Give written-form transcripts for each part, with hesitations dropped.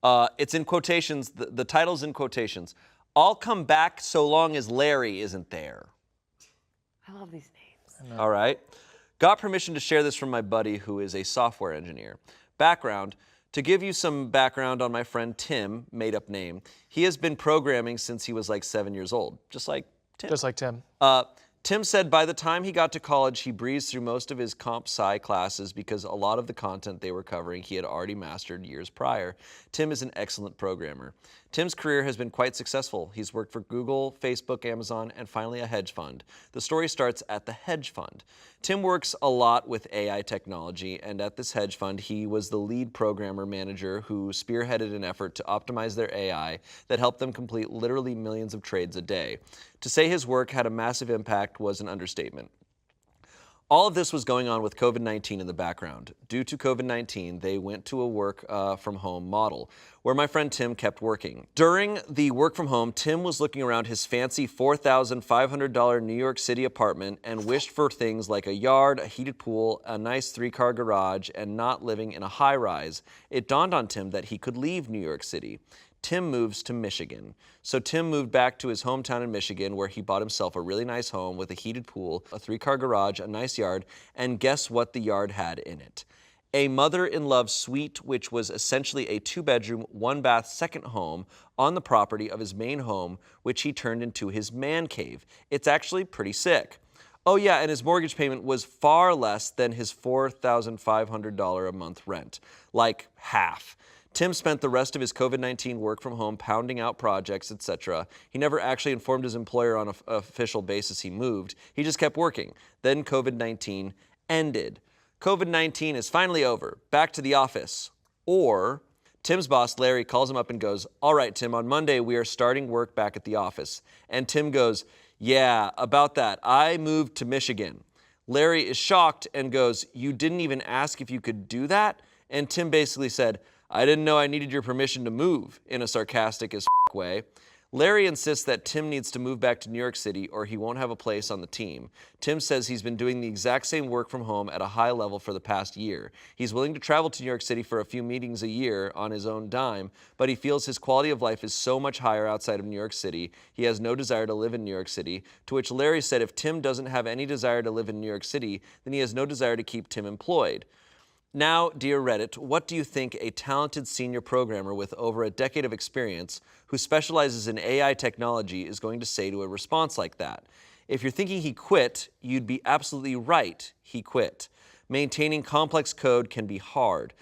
It's in quotations. The title's in quotations. I'll come back so long as Larry isn't there. I love these names. All right. Got permission to share this from my buddy who is a software engineer. Background. To give you some background on my friend Tim, made up name, he has been programming since he was like 7 years old, just like Tim. Just like Tim. Tim said by the time he got to college, he breezed through most of his comp sci classes because a lot of the content they were covering he had already mastered years prior. Tim is an excellent programmer. Tim's career has been quite successful. He's worked for Google, Facebook, Amazon, and finally a hedge fund. The story starts at the hedge fund. Tim works a lot with AI technology, and at this hedge fund, he was the lead programmer manager who spearheaded an effort to optimize their AI that helped them complete literally millions of trades a day. To say his work had a massive impact was an understatement. All of this was going on with COVID-19 in the background. Due to COVID-19, they went to a work from home model, where my friend Tim kept working. During the work from home, Tim was looking around his fancy $4,500 New York City apartment and wished for things like a yard, a heated pool, a nice 3-car garage, and not living in a high-rise. It dawned on Tim that he could leave New York City. Tim moves to Michigan. So Tim moved back to his hometown in Michigan, where he bought himself a really nice home with a heated pool, a 3-car garage, a nice yard, and guess what the yard had in it? A mother-in-love suite, which was essentially a 2-bedroom, 1-bath second home on the property of his main home, which he turned into his man cave. It's actually pretty sick. Oh yeah, and his mortgage payment was far less than his $4,500 a month rent, like half. Tim spent the rest of his COVID-19 work from home pounding out projects, etc. He never actually informed his employer on an official basis he moved. He just kept working. Then COVID-19 ended. COVID-19 is finally over. Back to the office. Or Tim's boss, Larry, calls him up and goes, "All right, Tim, on Monday we are starting work back at the office." And Tim goes, "Yeah, about that. I moved to Michigan." Larry is shocked and goes, "You didn't even ask if you could do that?" And Tim basically said, "I didn't know I needed your permission to move," in a sarcastic as f way. Larry insists that Tim needs to move back to New York City or he won't have a place on the team. Tim says he's been doing the exact same work from home at a high level for the past year. He's willing to travel to New York City for a few meetings a year on his own dime, but he feels his quality of life is so much higher outside of New York City, he has no desire to live in New York City, to which Larry said if Tim doesn't have any desire to live in New York City, then he has no desire to keep Tim employed. Now, dear Reddit, what do you think a talented senior programmer with over a decade of experience who specializes in AI technology is going to say to a response like that? If you're thinking he quit, you'd be absolutely right. He quit. Maintaining complex code can be hard.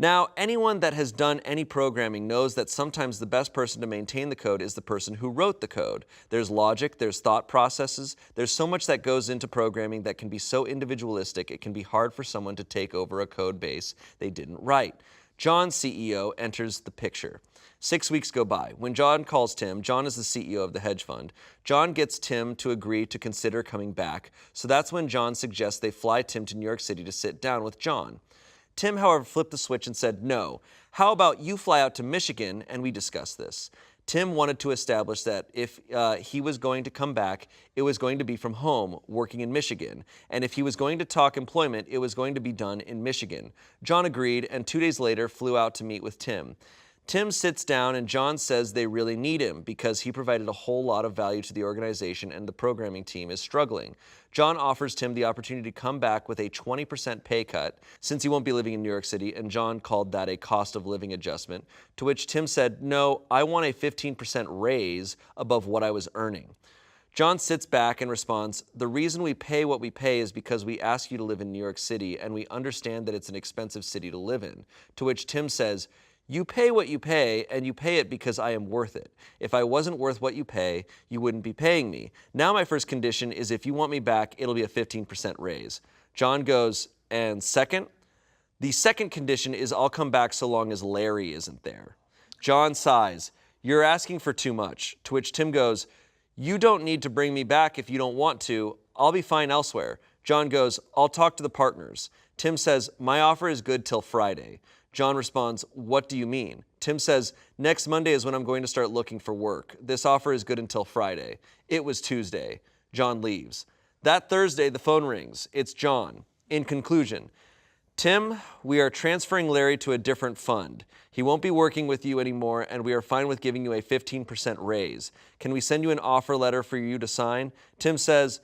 Now, anyone that has done any programming knows that sometimes the best person to maintain the code is the person who wrote the code. There's logic, there's thought processes, there's so much that goes into programming that can be so individualistic it can be hard for someone to take over a code base they didn't write. John, CEO, enters the picture. 6 weeks go by. When John calls Tim, John is the CEO of the hedge fund. John gets Tim to agree to consider coming back, so that's when John suggests they fly Tim to New York City to sit down with John. Tim, however, flipped the switch and said, "No. How about you fly out to Michigan and we discuss this?" Tim wanted to establish that if he was going to come back, it was going to be from home, working in Michigan. And if he was going to talk employment, it was going to be done in Michigan. John agreed, and 2 days later flew out to meet with Tim. Tim sits down and John says they really need him because he provided a whole lot of value to the organization and the programming team is struggling. John offers Tim the opportunity to come back with a 20% pay cut since he won't be living in New York City, and John called that a cost of living adjustment, to which Tim said, "No, I want a 15% raise above what I was earning." John sits back and responds, "The reason we pay what we pay is because we ask you to live in New York City and we understand that it's an expensive city to live in," to which Tim says, "You pay what you pay, and you pay it because I am worth it. If I wasn't worth what you pay, you wouldn't be paying me. Now my first condition is if you want me back, it'll be a 15% raise." John goes, "And second?" "The second condition is I'll come back so long as Larry isn't there." John sighs, "You're asking for too much," to which Tim goes, "You don't need to bring me back if you don't want to. I'll be fine elsewhere." John goes, "I'll talk to the partners." Tim says, "My offer is good till Friday." John responds, "What do you mean?" Tim says, "Next Monday is when I'm going to start looking for work. This offer is good until Friday." It was Tuesday. John leaves. That Thursday, the phone rings. It's John. In conclusion, Tim, we are transferring Larry to a different fund. He won't be working with you anymore, and we are fine with giving you a 15% raise. Can we send you an offer letter for you to sign? Tim says,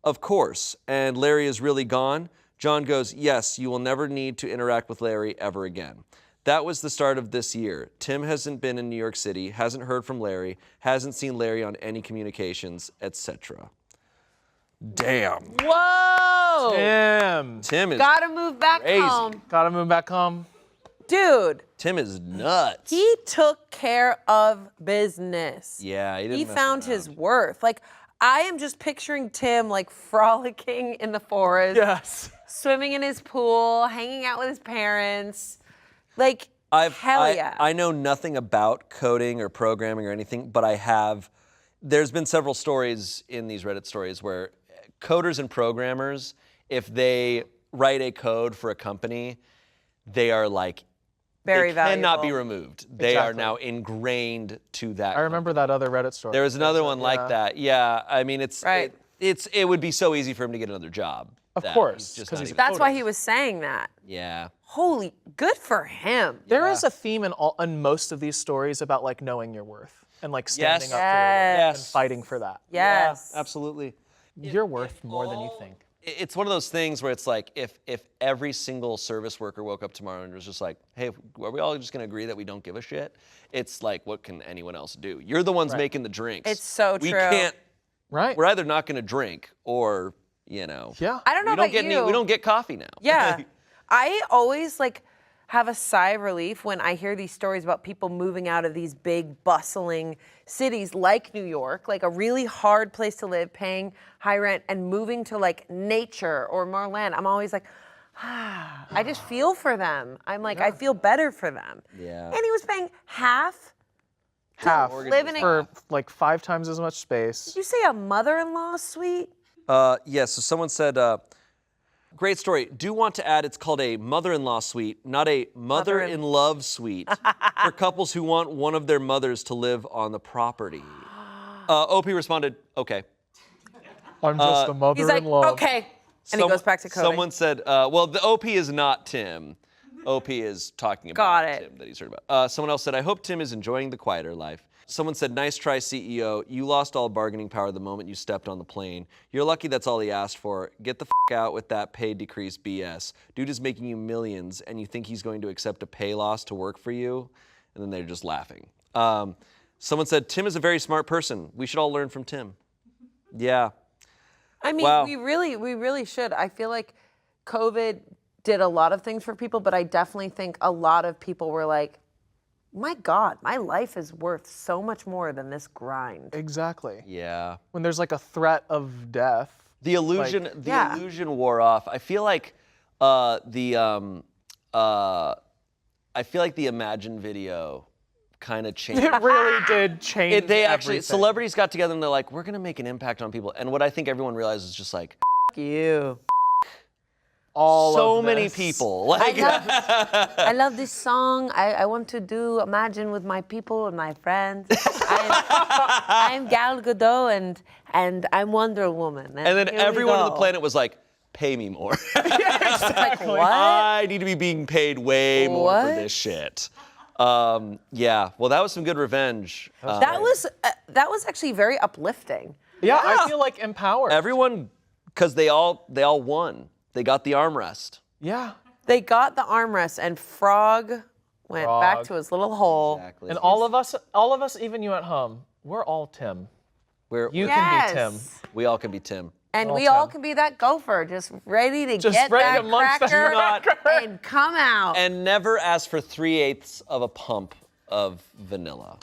of course. And Larry is really gone? John goes, yes, you will never need to interact with Larry ever again. That was the start of this year. Tim hasn't been in New York City, hasn't heard from Larry, hasn't seen Larry on any communications, etc. Damn. Whoa! Damn. Tim is Gotta move back crazy. home. Gotta move back home. Dude, Tim is nuts. he took care of business. Yeah, he didn't He mess found around. his worth. Like, I am just picturing Tim, like, frolicking in the forest, Yes. swimming in his pool, hanging out with his parents. Like, hell yeah. I know nothing about coding or programming or anything, but there's been several stories in these Reddit stories where coders and programmers, if they write a code for a company, they are like, Very they cannot be valuable. removed. They are Exactly. now ingrained to that. I remember that other Reddit story. There was another one like that. Yeah, I mean, Right. it would be so easy for him to get another job. Of that course, he's just 'cause not he's even- That's why he was saying that. Yeah. Holy, good for him. There is a theme in most of these stories about like knowing your worth and like standing Yes. up for your worth and Yes. fighting for that. Yes. Yeah, absolutely. You're worth more than you think. It's one of those things where it's like if every single service worker woke up tomorrow and was just like, hey, are we all just gonna agree that we don't give a shit? It's like, what can anyone else do? You're the ones making the drinks. It's so We true. can't. Right? We're either not gonna drink or, you know. Yeah. I don't know We don't about get you. we don't get coffee now. Yeah. I always like have a sigh of relief when I hear these stories about people moving out of these big bustling cities like New York, like a really hard place to live, paying high rent and moving to like nature or more land. I'm always like, I just feel for them. I'm like, I feel better for them. Yeah. And he was paying half. Half live in a- for like 5 times as much space. Did you say a mother-in-law suite? Yes, so someone said, great story. Do want to add it's called a mother-in-law suite, not a mother-in-love suite for couples who want one of their mothers to live on the property. OP responded, okay. I'm just a He's mother-in-law. like, okay. And he goes back to coding. Someone said, well, the OP is not Tim. OP is talking about Got it. Tim that he's heard about. Someone else said, I hope Tim is enjoying the quieter life. Someone said, nice try, CEO. You lost all bargaining power the moment you stepped on the plane. You're lucky that's all he asked for. Get the f out with that pay decrease BS. Dude is making you millions, and you think he's going to accept a pay loss to work for you? And then they're just laughing. Someone said, Tim is a very smart person. We should all learn from Tim. Yeah. I mean, Wow. we really should. I feel like COVID did a lot of things for people, but I definitely think a lot of people were like, my God, my life is worth so much more than this grind. Exactly. Yeah. When there's like a threat of death. The illusion, Yeah. illusion wore off. I feel like the Imagine video kind of changed. It really did change They actually, everything. celebrities got together and they're like, we're gonna make an impact on people. And what I think everyone realizes is just like, You. All so of many this. people. Like, I love this song. I want to do Imagine with my people and my friends. I'm Gal Gadot and I'm Wonder Woman. and then here we everyone on the go. planet was like, pay me more. Like, what? I need to be being paid way more for What? this shit. Yeah, well, that was some good revenge. That was actually very uplifting. Yeah, I feel like empowered. Everyone, because they all won. They got the armrest. Yeah. They got the armrest and Frog went back Frog. to his little hole. Exactly. And all of us, even you at home, we're all Tim. You can be Tim. We all can be Tim. And All we all Tim. can be that gopher, just ready to Just get ready that to munch that cracker cracker. and come out. And never ask for 3/8 of a pump of vanilla.